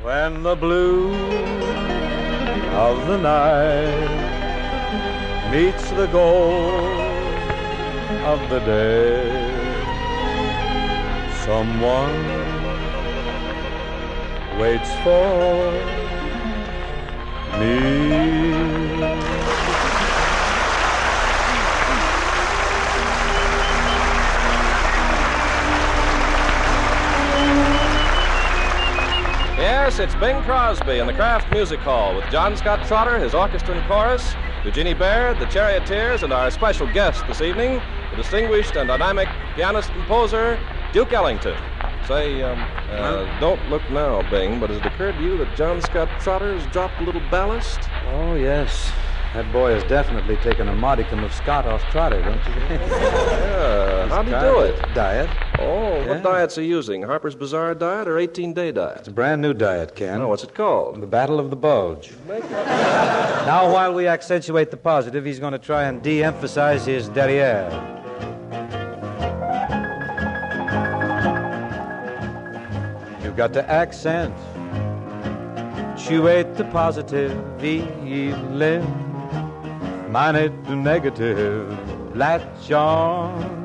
When the blue of the night meets the gold of the day, someone waits for me. Yes, it's Bing Crosby in the Kraft Music Hall with John Scott Trotter, his orchestra and chorus, Eugenie Baird, the Charioteers, and our special guest this evening, the distinguished and dynamic pianist-composer, Duke Ellington. Say, don't look now, Bing, but has it occurred to you that John Scott Trotter has dropped a little ballast? Oh, yes. That boy has definitely taken a modicum of Scott off Trotter, don't you think? Yeah. How'd he do it? Diet. Oh, Yeah. What diet's he using? Harper's Bazaar diet or 18-day diet? It's a brand new diet, Ken. Oh, what's it called? The Battle of the Bulge. Now, while we accentuate the positive, he's going to try and de-emphasize his derriere. You've got to accent. Tuate the positive, minus the negative, latch on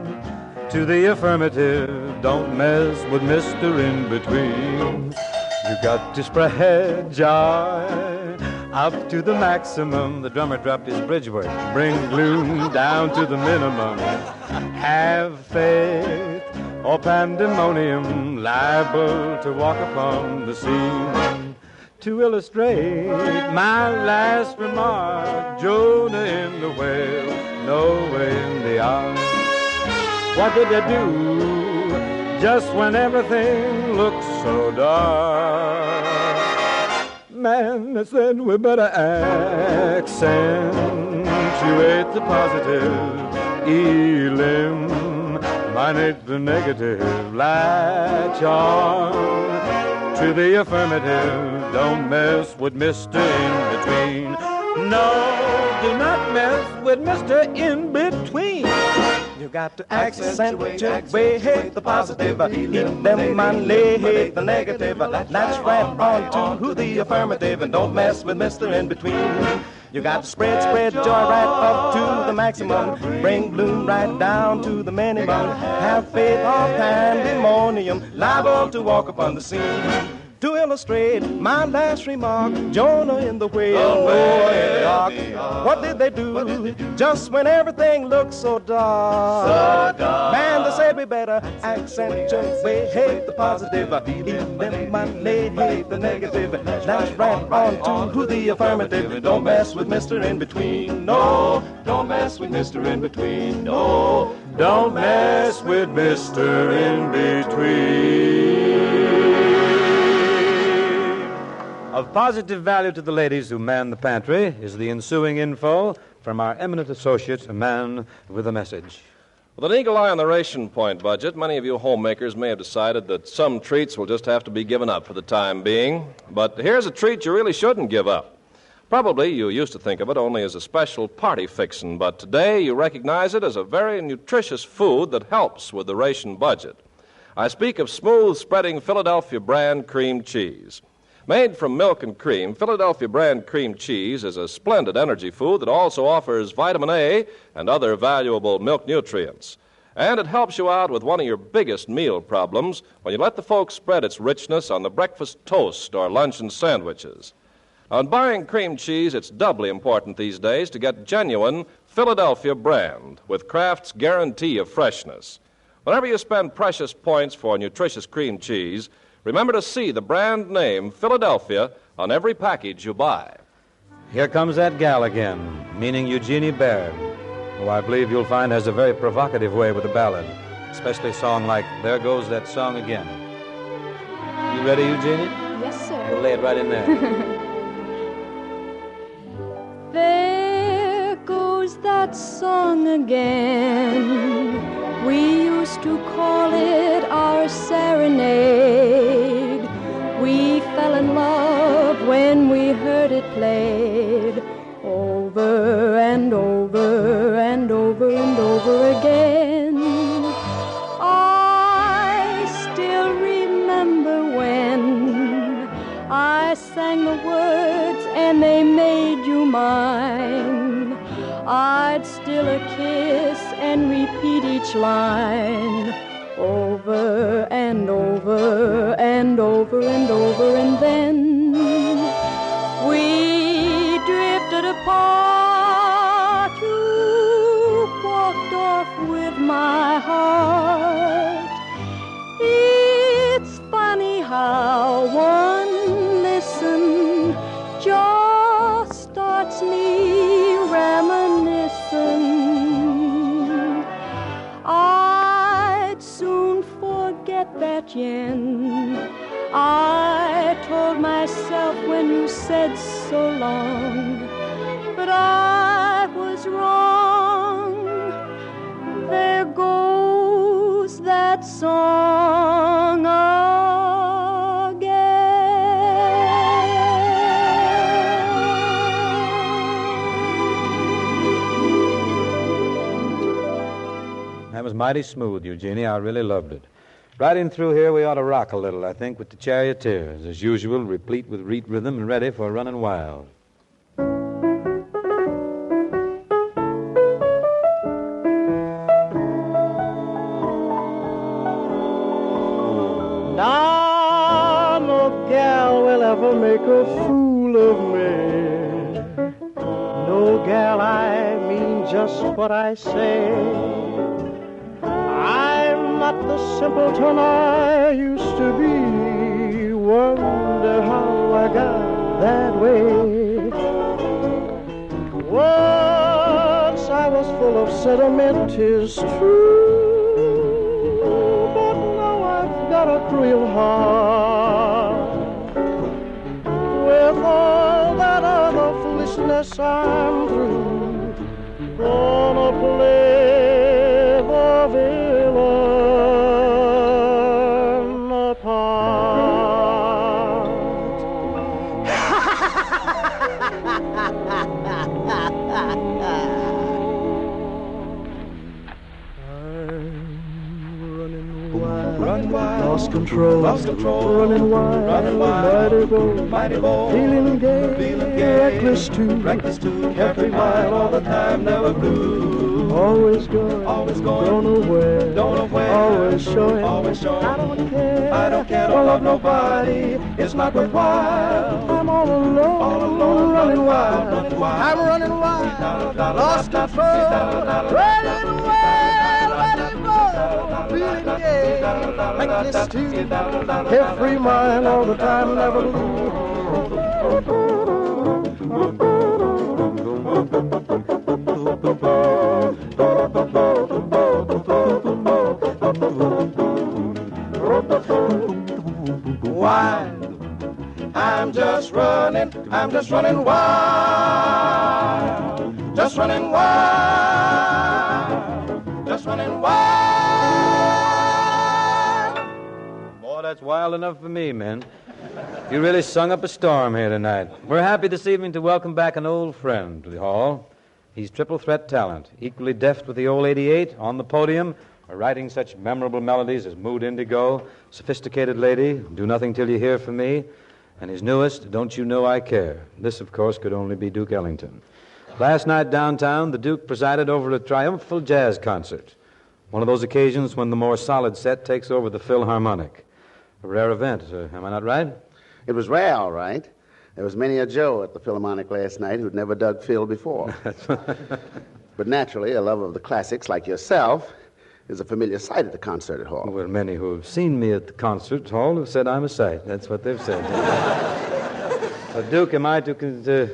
to the affirmative. Don't mess with Mr. In Between. You got to spread joy up to the maximum. The drummer dropped his bridge work. Bring gloom down to the minimum. Have faith or pandemonium, liable to walk upon the scene. To illustrate my last remark, Jonah in the whale, Noah in the ark. What did they do just when everything looked so dark? Man, they said we better accentuate the positive, eliminate the negative, latch on to the affirmative. Don't mess with Mr. In Between. No, do not mess with Mr. In Between. You got to accentuate the positive, eliminate the negative. Latch right on to the affirmative, and don't mess with Mr. In Between. You got to spread joy right up to the maximum. Bring gloom right down to the minimum. Have faith or pandemonium, liable to walk upon the scene. To illustrate my last remark, Jonah in the whale, Noah in the ark. What did they do just when everything looked so dark? Man, they said we better accentuate the positive, eliminate the negative. That's right on to the affirmative. Don't mess with Mr. In Between. No, don't mess with Mr. In Between. No, don't mess with Mr. In Between. Of positive value to the ladies who man the pantry is the ensuing info from our eminent associate, a man with a message. With an eagle eye on the ration point budget, many of you homemakers may have decided that some treats will just have to be given up for the time being. But here's a treat you really shouldn't give up. Probably you used to think of it only as a special party fixin', but today you recognize it as a very nutritious food that helps with the ration budget. I speak of smooth-spreading Philadelphia brand cream cheese. Made from milk and cream, Philadelphia brand cream cheese is a splendid energy food that also offers vitamin A and other valuable milk nutrients. And it helps you out with one of your biggest meal problems when you let the folks spread its richness on the breakfast toast or luncheon sandwiches. On buying cream cheese, it's doubly important these days to get genuine Philadelphia brand with Kraft's guarantee of freshness. Whenever you spend precious points for nutritious cream cheese, remember to see the brand name Philadelphia on every package you buy. Here comes that gal again, meaning Eugenie Baird, who I believe you'll find has a very provocative way with a ballad, especially a song like There Goes That Song Again. You ready, Eugenie? Yes, sir. We'll lay it right in there. There goes that song again. We used to call it our serenade. We fell in love when we heard it played over and over and over and over again. I still remember when I steal a kiss and repeat each line over and over and over and over, and then we drifted apart. You walked off with my heart. It's funny how one listen just starts me reminiscing. I'd soon forget that yen I told myself when you said so long, but I was wrong. There goes that song That was mighty smooth, Eugenie. I really loved it. Riding through here, we ought to rock a little, I think, with the Charioteers, as usual, replete with reed rhythm and ready for running wild. Now no gal will ever make a fool of me. No gal, I mean just what I say. I'm not the simpleton I used to be. Wonder how I got that way. Once I was full of sentiment, 'tis true, but now I've got a real heart. With all that other foolishness, I'm through. Gonna play the villain part. Running wild, lost control, running wild, mighty bold, feeling gay, reckless too, every mile, all the time, never blue. Always going, don't know where, always showing, I don't care, don't love nobody, it's not worthwhile. I'm all alone, running wild, I'm running wild, lost control, running wild, letting go, feeling gay, reckless too, every mile, all the time, never blue. Wild, I'm just running wild, just running wild, just running wild. Boy, that's wild enough for me, man. You really sung up a storm here tonight. We're happy this evening to welcome back an old friend to the hall. He's triple threat talent, equally deft with the old 88 on the podium, or writing such memorable melodies as Mood Indigo, Sophisticated Lady, Do Nothing Till You Hear From Me, and his newest, Don't You Know I Care. This, of course, could only be Duke Ellington. Last night downtown, the Duke presided over a triumphal jazz concert, one of those occasions when the more solid set takes over the Philharmonic. A rare event, am I not right? It was rare, all right. There was many a Joe at the Philharmonic last night who'd never dug Phil before. But naturally, a lover of the classics like yourself is a familiar sight at the concert hall. Well, many who have seen me at the concert hall have said I'm a sight. That's what they've said. Duke, am I to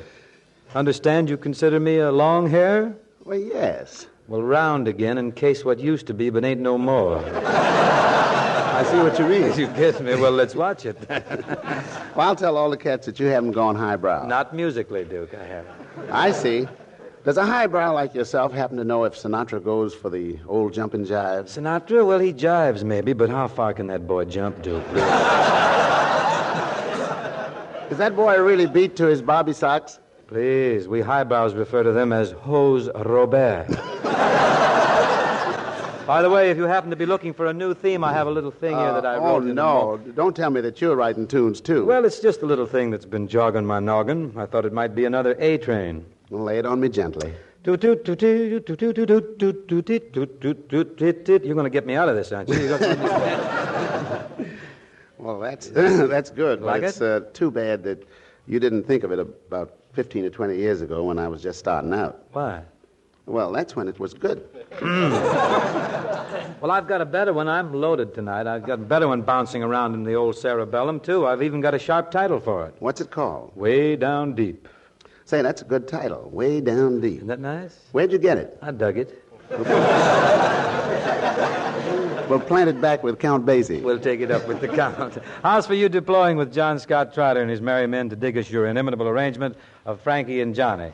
understand you consider me a long hair? Well, yes. Well, round again in case what used to be but ain't no more. I see what you mean. You get me. Well, let's watch it. Well, I'll tell all the cats that you haven't gone highbrow. Not musically, Duke, I haven't. I see. Does a highbrow like yourself happen to know if Sinatra goes for the old jumping jive? Sinatra? Well, he jives maybe, but how far can that boy jump, Duke? Is that boy really beat to his bobby socks? Please, we highbrows refer to them as hose Robert. By the way, if you happen to be looking for a new theme, I have a little thing here that I wrote. Oh, no. Don't tell me that you're writing tunes, too. Well, it's just a little thing that's been jogging my noggin. I thought it might be another A-train. Well, lay it on me gently. You're going to get me out of this, aren't you? Well, that's good. Like but it's too bad that you didn't think of it about 15 or 20 years ago when I was just starting out. Why? Well, that's when it was good. Well, I've got a better one. I'm loaded tonight. I've got a better one bouncing around in the old cerebellum, too. I've even got a sharp title for it. What's it called? Way Down Deep. Say, that's a good title. Way Down Deep. Isn't that nice? Where'd you get it? I dug it. We'll plant it back with Count Basie. We'll take it up with the Count. How's for you deploying with John Scott Trotter and his merry men to dig us your inimitable arrangement of Frankie and Johnny?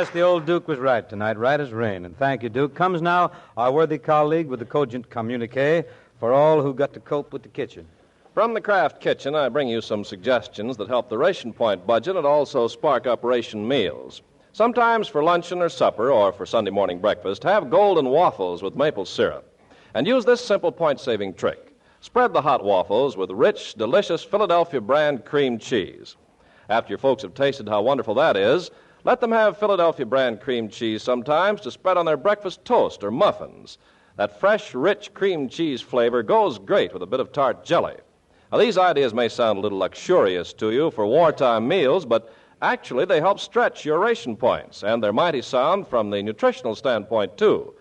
Yes, the old Duke was right tonight, right as rain. And thank you, Duke. Comes now our worthy colleague with the cogent communique for all who got to cope with the kitchen. From the Kraft Kitchen, I bring you some suggestions that help the ration point budget and also spark up ration meals. Sometimes for luncheon or supper or for Sunday morning breakfast, have golden waffles with maple syrup. And use this simple point-saving trick. Spread the hot waffles with rich, delicious Philadelphia brand cream cheese. After your folks have tasted how wonderful that is, let them have Philadelphia brand cream cheese sometimes to spread on their breakfast toast or muffins. That fresh, rich cream cheese flavor goes great with a bit of tart jelly. Now, these ideas may sound a little luxurious to you for wartime meals, but actually they help stretch your ration points, and they're mighty sound from the nutritional standpoint, too.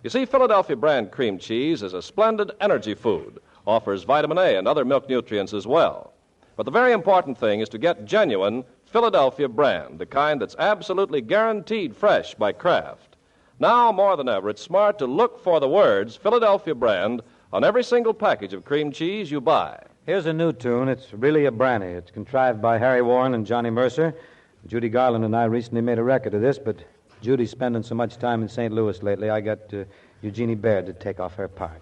You see, Philadelphia brand cream cheese is a splendid energy food, offers vitamin A and other milk nutrients as well. But the very important thing is to get genuine Philadelphia brand, the kind that's absolutely guaranteed fresh by Kraft. Now, more than ever, it's smart to look for the words Philadelphia brand on every single package of cream cheese you buy. Here's a new tune. It's really a brandy. It's contrived by Harry Warren and Johnny Mercer. Judy Garland and I recently made a record of this, but Judy's spending so much time in St. Louis lately, I got Eugenie Baird to take off her part.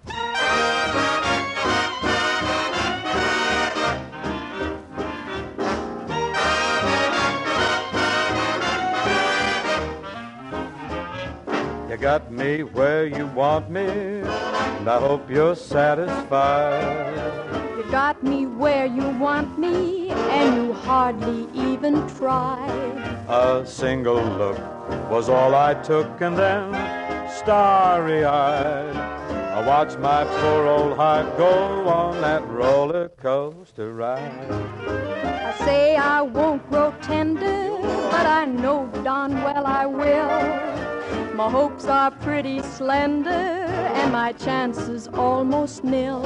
You got me where you want me, and I hope you're satisfied. You got me where you want me, and you hardly even tried. A single look was all I took, and then, starry-eyed, I watched my poor old heart go on that roller coaster ride. I say I won't grow tender, but I know darn well I will. My hopes are pretty slender, and my chances almost nil.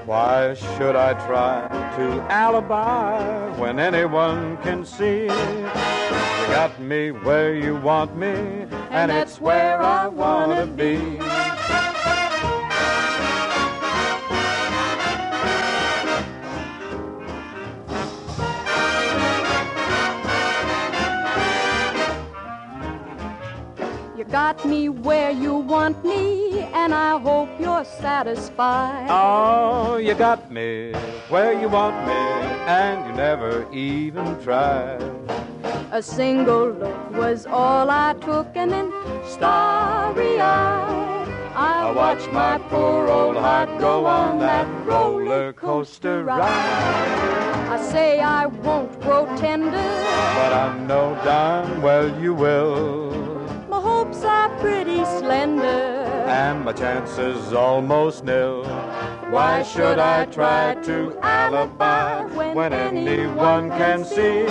Why should I try to alibi when anyone can see you got me where you want me, and it's where I want to be. You got me where you want me, and I hope you're satisfied. Oh, you got me where you want me, and you never even tried. A single look was all I took, and then starry-eyed, I watched my poor old heart go on that roller coaster ride. I say I won't grow tender, but I know darn well you will. My hopes are pretty slender, and my chances almost nil. Why should I try to alibi when anyone can see?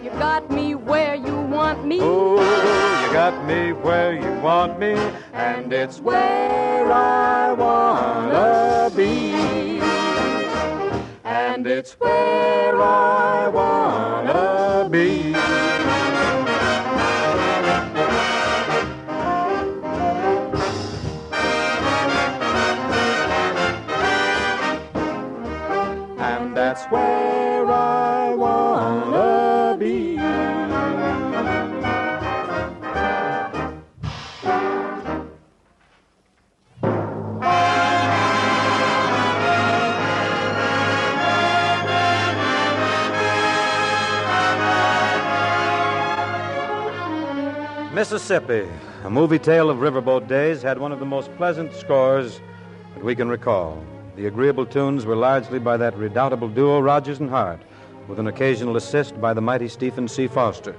You got me where you want me. Oh, you got me where you want me, and it's where I wanna be. And it's where I wanna be. And that's where I wanna be. Mississippi, a movie tale of riverboat days, had one of the most pleasant scores that we can recall. The agreeable tunes were largely by that redoubtable duo, Rodgers and Hart, with an occasional assist by the mighty Stephen C. Foster.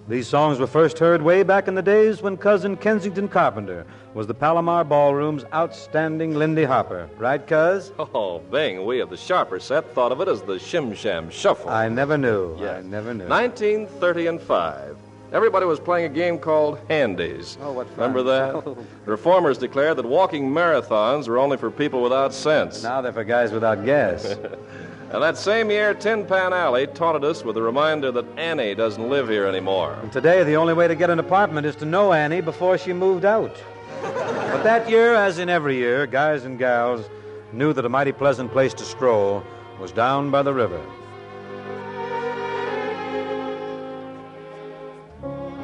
These songs were first heard way back in the days when cousin Kensington Carpenter was the Palomar Ballroom's outstanding Lindy Hopper. Right, cuz? Oh, Bing, we of the sharper set thought of it as the Shim Sham Shuffle. I never knew. Yes. I never knew. 1930 Everybody was playing a game called Handies. Oh, what fun. Remember that? Reformers declared that walking marathons were only for people without sense. Now they're for guys without gas. And that same year, Tin Pan Alley taunted us with a reminder that Annie doesn't live here anymore. And today, the only way to get an apartment is to know Annie before she moved out. But that year, as in every year, guys and gals knew that a mighty pleasant place to stroll was down by the river.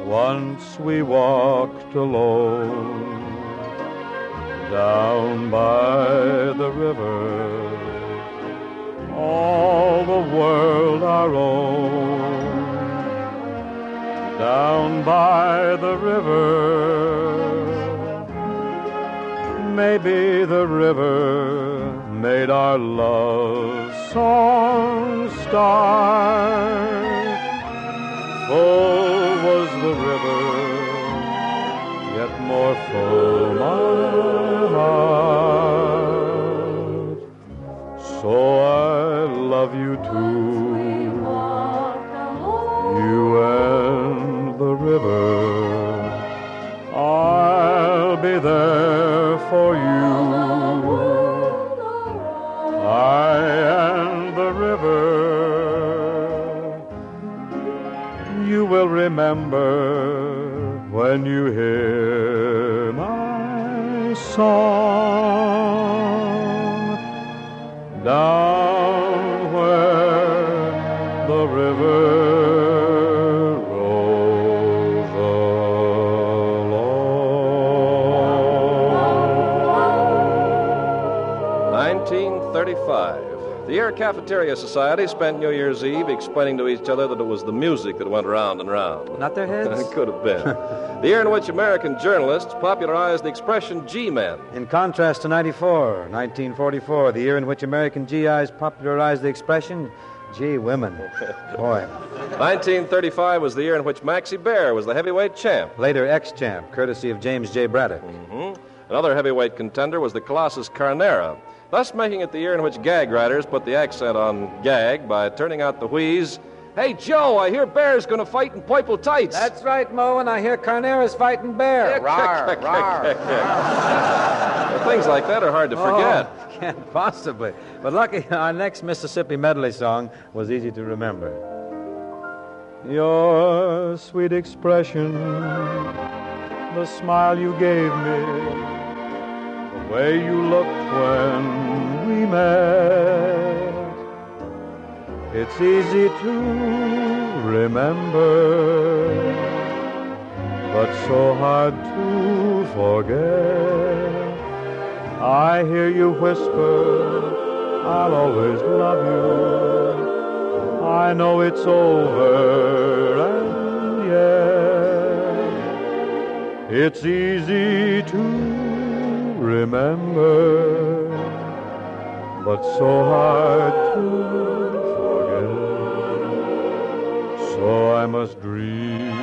Once we walked alone down by the river, all the world our own. Down by the river, maybe the river made our love song start. Full was the river, yet more full my heart. So I love you too, you and the river. I'll be there for you, I and the river. You will remember when you hear my song down where the river rolls along. 1935. The Air Cafeteria Society spent New Year's Eve explaining to each other that it was the music that went round and round. Not their heads? It could have been. The year in which American journalists popularized the expression G-men. In contrast to 1944, the year in which American GIs popularized the expression, gee, women. Boy. 1935 was the year in which Maxie Bear was the heavyweight champ. Later ex-champ, courtesy of James J. Braddock. Another heavyweight contender was the Colossus Carnera, thus making it the year in which gag writers put the accent on gag by turning out the wheeze, "Hey, Joe, I hear Bear's going to fight in purple tights." That's right, Mo, and I hear Carnera's fighting Bear. Rawr, rawr. Things like that are hard to forget. Oh, can't possibly. But lucky, our next Mississippi medley song was easy to remember. Your sweet expression, the smile you gave me, the way you looked when we met, it's easy to remember, but so hard to forget. I hear you whisper, I'll always love you. I know it's over, and yet it's easy to remember, but so hard to forget. So I must dream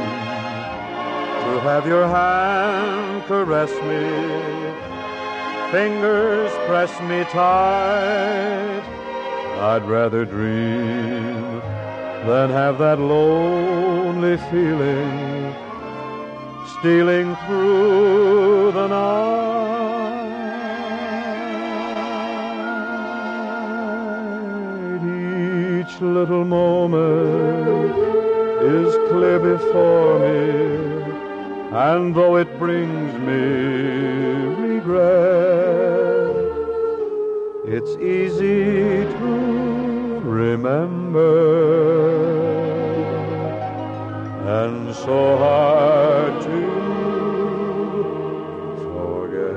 to have your hand caress me, fingers press me tight. I'd rather dream than have that lonely feeling stealing through the night. Each little moment is clear before me, and though it brings me regret, it's easy to remember, and so hard to forget.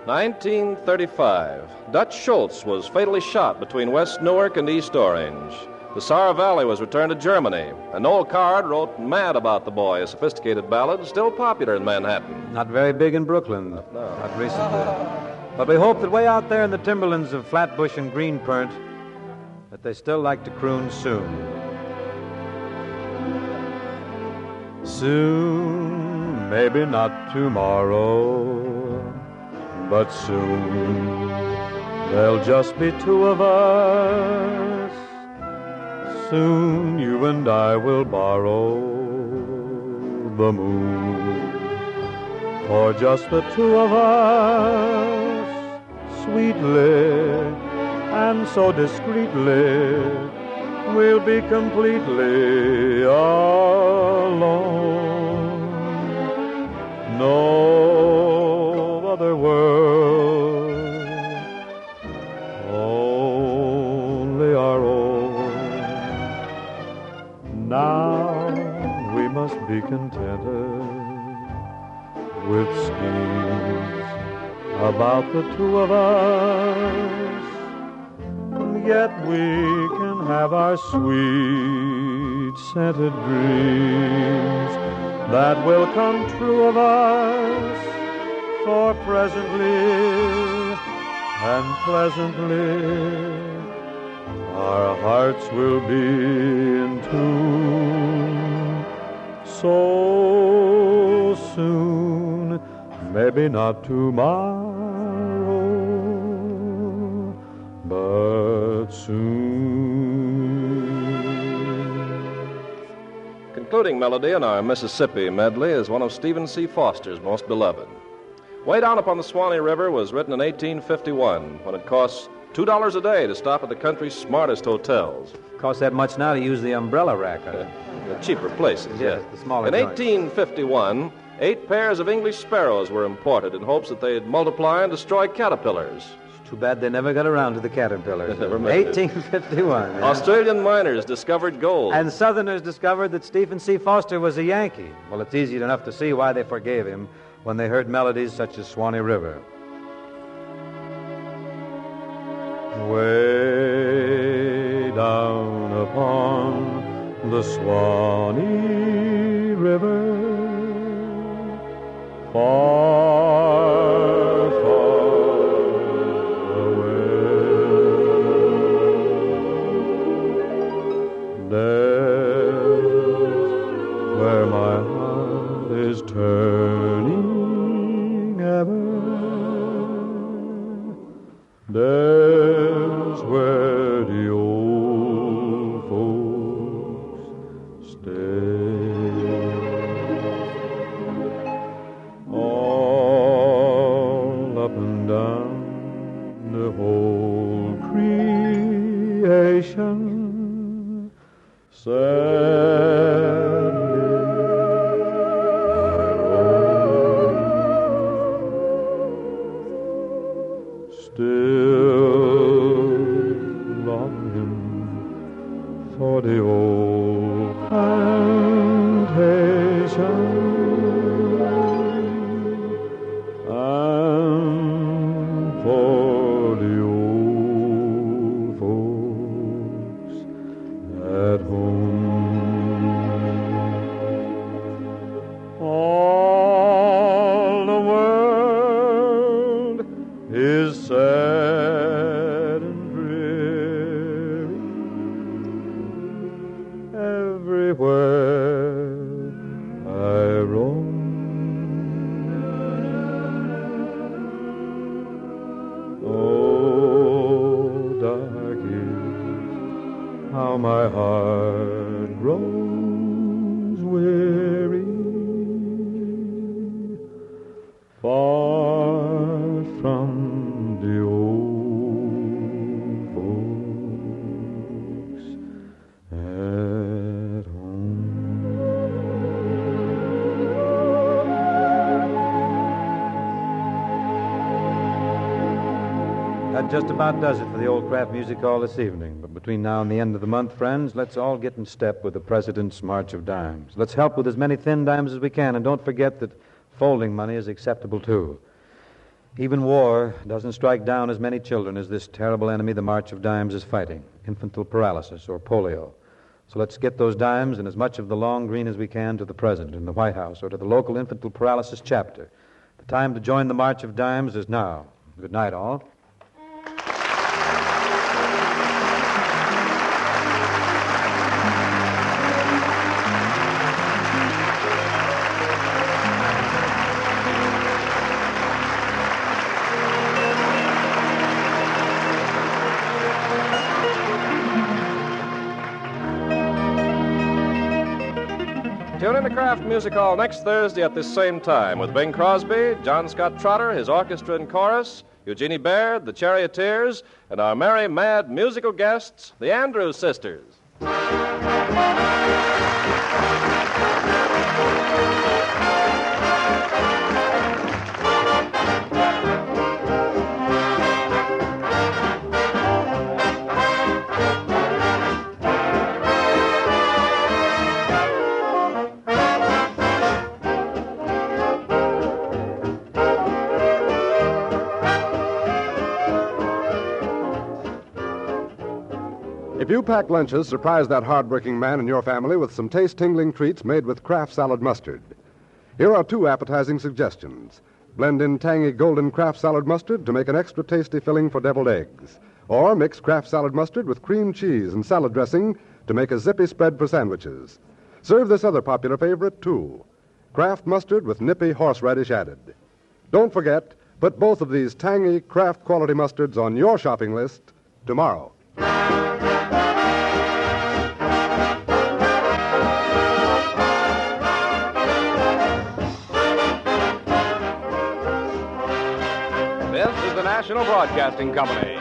1935. Dutch Schultz was fatally shot between West Newark and East Orange. The Saar Valley was returned to Germany, and Noel Coward wrote Mad About the Boy, a sophisticated ballad still popular in Manhattan. Not very big in Brooklyn. No. Not recently. But we hope that way out there in the timberlands of Flatbush and Greenpoint, that they still like to croon soon. Soon, maybe not tomorrow, but soon there'll just be two of us. Soon you and I will borrow the moon for just the two of us, sweetly and so discreetly we'll be completely alone. No other world, only our own. Now we must be contented with schemes about the two of us, yet we can have our sweet scented dreams that will come true of us, for presently and pleasantly our hearts will be in tune. So soon, maybe not tomorrow, but soon. Concluding melody in our Mississippi medley is one of Stephen C. Foster's most beloved. Way Down Upon the Swanee River was written in 1851, when it cost $2 a day to stop at the country's smartest hotels. Costs that much now to use the umbrella rack. The cheaper places, yes. The smaller In joints. 1851, 8 pairs of English sparrows were imported in hopes that they'd multiply and destroy caterpillars. Too bad they never got around to the caterpillars. Never made it. 1851. Yeah. Australian miners discovered gold. And Southerners discovered that Stephen C. Foster was a Yankee. Well, it's easy enough to see why they forgave him when they heard melodies such as Swanee River. way down upon the Swanee River, far, far away. There's where my heart is turning ever. There's where the old folks stay. All up and down the whole creation, sadly I roam, still longing for the old plantation and for the old folks at home. All the world is sad and dreary everywhere I roam. Oh, dark is how my heart grows weary, far from the old folks at home. That just about does it for the Old Craft Music Hall this evening. But between now and the end of the month, friends, let's all get in step with the President's March of Dimes. Let's help with as many thin dimes as we can, and don't forget that folding money is acceptable, too. Even war doesn't strike down as many children as this terrible enemy the March of Dimes is fighting, infantile paralysis or polio. So let's get those dimes and as much of the long green as we can to the President in the White House or to the local infantile paralysis chapter. The time to join the March of Dimes is now. Good night, all. Tune in to Kraft Music Hall next Thursday at this same time with Bing Crosby, John Scott Trotter, his orchestra and chorus, Eugenie Baird, the Charioteers, and our merry, mad musical guests, the Andrews Sisters. If you pack lunches, surprise that hard-working man in your family with some taste-tingling treats made with Kraft salad mustard. Here are 2 appetizing suggestions. Blend in tangy golden Kraft salad mustard to make an extra tasty filling for deviled eggs. Or mix Kraft salad mustard with cream cheese and salad dressing to make a zippy spread for sandwiches. Serve this other popular favorite, too. Kraft mustard with nippy horseradish added. Don't forget, put both of these tangy Kraft quality mustards on your shopping list tomorrow. This is the National Broadcasting Company.